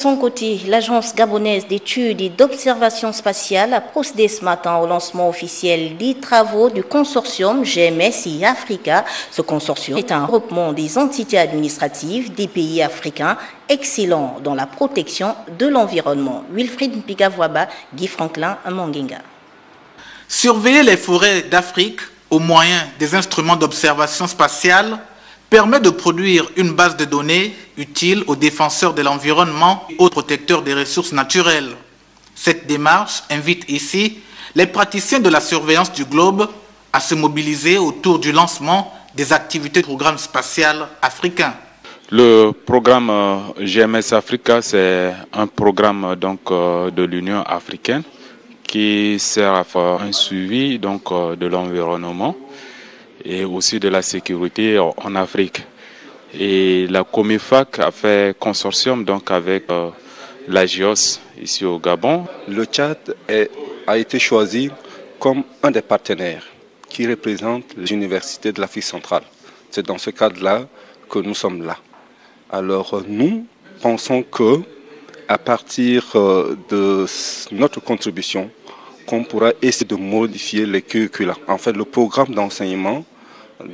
De son côté, l'agence gabonaise d'études et d'observation spatiale a procédé ce matin au lancement officiel des travaux du consortium GMS Africa. Ce consortium est un regroupement des entités administratives des pays africains excellents dans la protection de l'environnement. Wilfried Mpigavwaba, Guy Franklin, Mangenga. Surveiller les forêts d'Afrique au moyen des instruments d'observation spatiale permet de produire une base de données utile aux défenseurs de l'environnement et aux protecteurs des ressources naturelles. Cette démarche invite ici les praticiens de la surveillance du globe à se mobiliser autour du lancement des activités du programme spatial africain. Le programme GMS Africa, c'est un programme de l'Union africaine qui sert à faire un suivi de l'environnement et aussi de la sécurité en Afrique. Et la COMIFAC a fait consortium avec la GIOS ici au Gabon. Le Tchad a été choisi comme un des partenaires qui représente les universités de l'Afrique centrale. C'est dans ce cadre-là que nous sommes là. Alors nous pensons que à partir de notre contribution, qu'on pourra essayer de modifier les curricula. En fait, le programme d'enseignement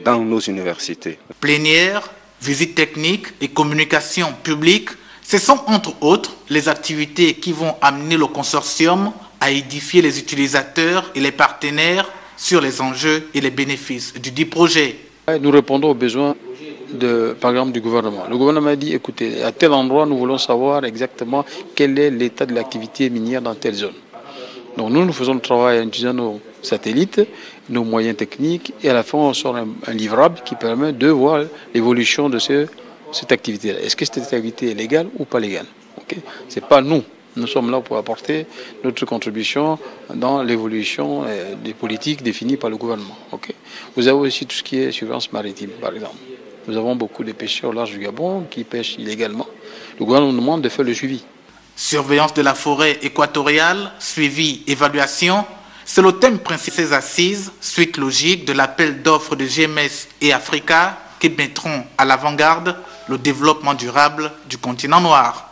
dans nos universités. Plénière, visite technique et communication publique, ce sont entre autres les activités qui vont amener le consortium à édifier les utilisateurs et les partenaires sur les enjeux et les bénéfices du dit projet. Nous répondons aux besoins par exemple du gouvernement. Le gouvernement a dit, écoutez, à tel endroit, nous voulons savoir exactement quel est l'état de l'activité minière dans telle zone. Donc nous faisons le travail en utilisant nos satellites, nos moyens techniques, et à la fin on sort un livrable qui permet de voir l'évolution de cette activité-là. Est-ce que cette activité est légale ou pas légale? Ce n'est pas nous. Nous sommes là pour apporter notre contribution dans l'évolution des politiques définies par le gouvernement. Vous avez aussi tout ce qui est surveillance maritime, par exemple. Nous avons beaucoup de pêcheurs au large du Gabon qui pêchent illégalement. Le gouvernement nous demande de faire le suivi. Surveillance de la forêt équatoriale, suivi, évaluation, c'est le thème principal de ces assises, suite logique de l'appel d'offres de GMS et Africa qui mettront à l'avant-garde le développement durable du continent noir.